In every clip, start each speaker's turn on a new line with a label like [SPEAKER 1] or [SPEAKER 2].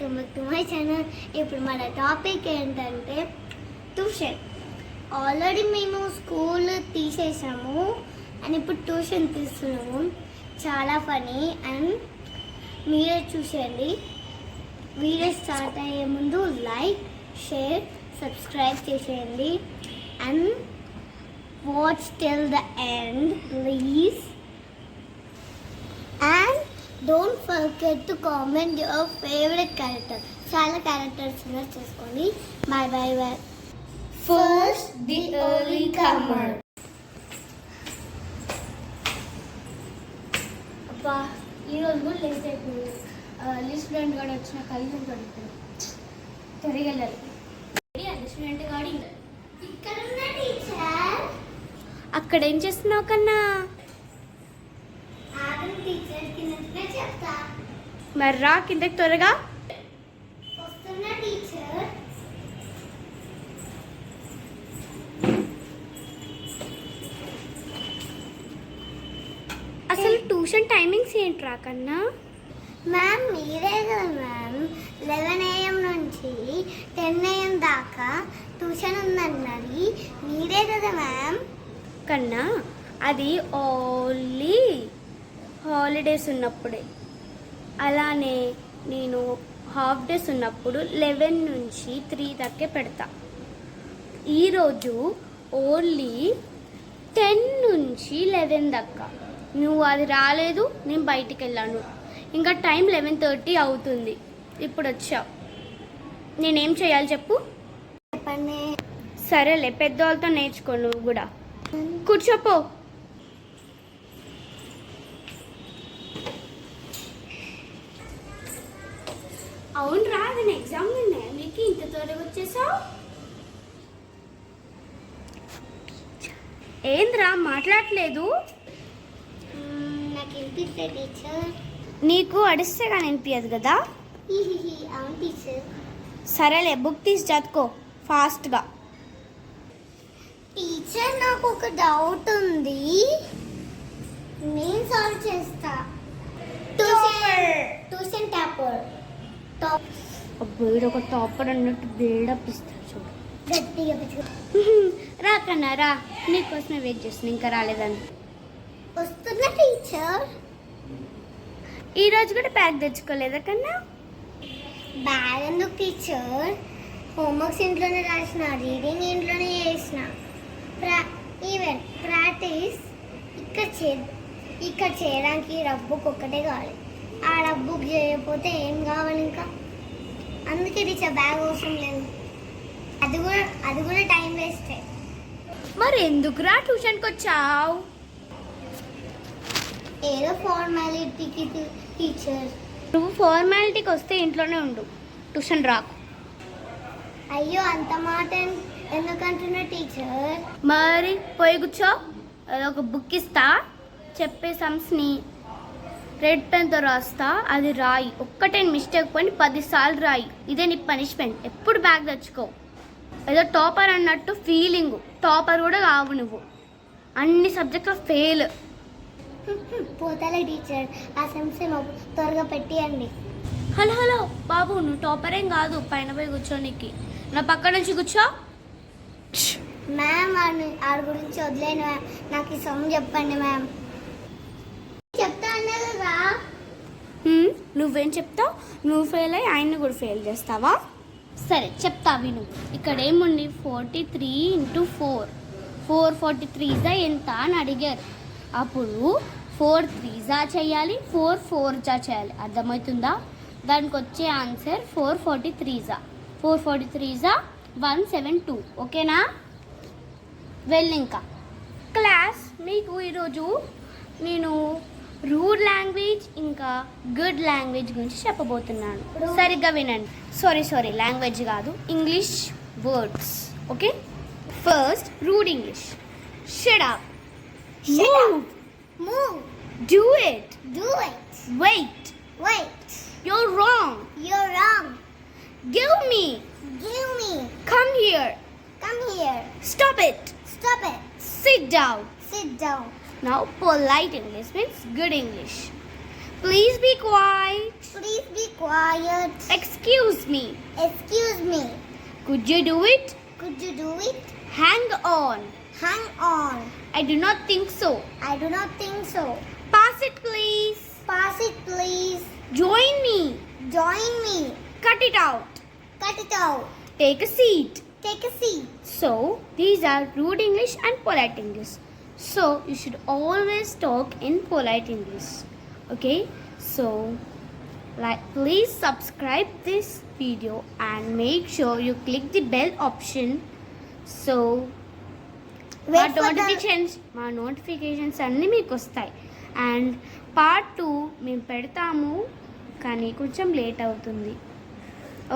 [SPEAKER 1] Welcome back to my channel. ఇప్పుడు మన topic ఏంటంటే ట్యూషన్. ఆల్రెడీ మేము స్కూల్ తీసేసాము అండ్ ఇప్పుడు ట్యూషన్ తీస్తున్నాము. చాలా ఫనీ అండ్ మీరే చూసేయండి. వీడియో స్టార్ట్ అయ్యే ముందు లైక్, షేర్, సబ్స్క్రైబ్ చేసేయండి and watch till the end please. And don't forget to comment your favorite character. చాలా క్యారెక్టర్స్ చేసుకోండి. Bye bye bye.
[SPEAKER 2] First, the early comer.
[SPEAKER 1] అబ్బా ఈరోజు కూడా లేట్ అయిపోయింది. లిస్టెంట్ గాడు వచ్చిన కలిసి పడుతుంది. త్వరగా వెళ్ళాలి. లిస్టెంట్ గాడు ఇక్కడ ఉన్న టీచర్.
[SPEAKER 2] అక్కడ ఏం చేస్తున్నావు కన్నా? మరి రా కిందకి త్వరగా. అసలు ట్యూషన్ టైమింగ్స్ ఏంట్రా కన్నా?
[SPEAKER 1] మ్యామ్ మీరే కదా మ్యామ్ 11 AM నుంచి 10 AM దాకా ట్యూషన్ ఉందన్నది మీరే కదా మ్యామ్.
[SPEAKER 2] కన్నా అది ఓన్లీ హాలిడేస్ ఉన్నప్పుడే. అలానే నేను హాఫ్ డేస్ ఉన్నప్పుడు 11 నుంచి 3 దాకే పెడతా. ఈరోజు ఓన్లీ 10 నుంచి 11 దాకా. నువ్వు అది రాలేదు, నేను బయటికి వెళ్ళాను. ఇంకా టైం 11:30 అవుతుంది. ఇప్పుడు వచ్చావు. నేనేం చేయాలి చెప్పు?
[SPEAKER 1] చెప్పండి.
[SPEAKER 2] సరేలే, పెద్దవాళ్ళతో నేర్చుకో నువ్వు కూడా. కూర్చోపో. అవును రా, నేను ఎగ్జామ్ ఉన్నాయి. మీకు ఇంత త్వరగా వచ్చేసావు? ఏంద్రా మాట్లాడలేదు?
[SPEAKER 1] నాకు వినిపిస్తే టీచర్.
[SPEAKER 2] నీకు అడిస్తే కానీ వినిపించదు కదా.
[SPEAKER 1] అవును టీచర్.
[SPEAKER 2] సరేలే, బుక్ తీసి చదువుకో ఫాస్ట్గా.
[SPEAKER 1] టీచర్ నాకు ఒక డౌట్ ఉంది, నేను సాల్వ్ చేస్తా. Tuition topper.
[SPEAKER 2] వీడు ఒక టాపర్ అన్నట్టు బిల్డప్ ఇస్తాడు చూడు.
[SPEAKER 1] గట్టిగా
[SPEAKER 2] రా కన్నా రా, నీకోసమే వెయిట్ చేస్తున్నా, ఇంకా రాలేదని.
[SPEAKER 1] వస్తున్నా టీచర్.
[SPEAKER 2] ఈరోజు కూడా బ్యాగ్ తెచ్చుకోలేదా కన్నా?
[SPEAKER 1] బ్యాగ్ ఎందుకు టీచర్? హోంవర్క్స్ ఇంట్లోనే రాసిన, రీడింగ్ ఇంట్లోనే చేసిన. ఈవెన్ ప్రాక్టీస్ ఇక్కడ చేయడానికి రబ్బుక్ ఒక్కటే కావాలి. ఆ రబ్బుక్ చేయకపోతే ఏం కావాలి ఇంకా? అందుకే టీచర్ బ్యాగ్ అవసరం లేదు. అది కూడా టైం వేస్టే.
[SPEAKER 2] మరి ఎందుకురా ట్యూషన్కి వచ్చావు?
[SPEAKER 1] ఏదో ఫార్మాలిటీకి టీచర్.
[SPEAKER 2] నువ్వు ఫార్మాలిటీకి వస్తే ఇంట్లోనే ఉండు, ట్యూషన్ రాకు.
[SPEAKER 1] అయ్యో అంత మాట ఎందుకంటున్నా టీచర్?
[SPEAKER 2] మరి పోయి కూర్చో. ఒక బుక్ ఇస్తా, చెప్పే సమ్స్ని రెడ్ పెన్తో రాస్తా, అది రాయి. ఒక్కటే మిస్టేక్ పోయి 10 సార్లు రాయి. ఇదే నీ పనిష్మెంట్. ఎప్పుడు బ్యాగ్ తెచ్చుకో. ఏదో టాపర్ అన్నట్టు ఫీలింగ్. టాపర్ కూడా కావు నువ్వు, అన్ని సబ్జెక్టులో ఫెయిల్.
[SPEAKER 1] పోతాలే టీచర్, ఆ సెమ్స్ త్వరగా పెట్టియండి.
[SPEAKER 2] హలో హలో బాబు, నువ్వు టాపర్ ఏం కాదు. పైన పోయి కూర్చోనికి, నా పక్క నుంచి కూర్చో.
[SPEAKER 1] మ్యామ్ ఆడి గురించి వదిలేను మ్యామ్, నాకు ఈ సమ్ చెప్పండి మ్యామ్. చెప్తా అన్నా కదా.
[SPEAKER 2] నువ్వేం చెప్తావు? నువ్వు ఫెయిల్ అయ్యి ఆయన్ని కూడా ఫెయిల్ చేస్తావా? సరే చెప్తా విను. ఇక్కడ ఏముంది? 43 × 4. 443 ఎంత అని అడిగారు. అప్పుడు 4 3 చేయాలి, 4 4 చేయాలి. అర్థమవుతుందా? దానికి వచ్చే ఆన్సర్ 443. 443 172. ఓకేనా? వెళ్ళి ఇంకా క్లాస్. మీకు ఈరోజు నేను రూడ్ లాంగ్వేజ్ ఇంకా గుడ్ లాంగ్వేజ్ గురించి చెప్పబోతున్నాను. సరిగ్గా వినండి. సారీ లాంగ్వేజ్ కాదు, English words. Okay, first rude English. Shut up,
[SPEAKER 1] move,
[SPEAKER 2] do it, wait,
[SPEAKER 1] you're wrong,
[SPEAKER 2] give me, come here, stop it, sit down. Now polite English means good English. Please be quiet.
[SPEAKER 1] quiet.
[SPEAKER 2] Excuse me.
[SPEAKER 1] Excuse me.
[SPEAKER 2] Could you do it?
[SPEAKER 1] Could you do it?
[SPEAKER 2] Hang on.
[SPEAKER 1] Hang on.
[SPEAKER 2] I do not think so.
[SPEAKER 1] I do not think so.
[SPEAKER 2] Pass it, please.
[SPEAKER 1] Pass it, please.
[SPEAKER 2] Join me.
[SPEAKER 1] Join me.
[SPEAKER 2] Cut it out.
[SPEAKER 1] Cut it out.
[SPEAKER 2] Take a seat.
[SPEAKER 1] Take a seat.
[SPEAKER 2] So, these are rude English and polite English. So, you should always talk in polite English. Okay? So, please subscribe this video and make sure you click the bell option. So, మా
[SPEAKER 1] Wait for the...
[SPEAKER 2] notifications అన్నీ మీకు వస్తాయి. And part 2 మేము పెడతాము, కానీ కొంచెం late అవుతుంది.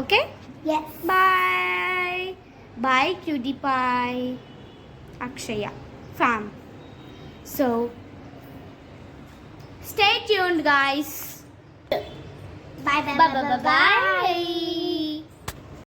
[SPEAKER 2] Okay,
[SPEAKER 1] Yes.
[SPEAKER 2] Bye bye cutie పాయ్ Akshaya fam. So stay tuned guys.
[SPEAKER 1] Bye bye
[SPEAKER 2] Bye bye bye bye.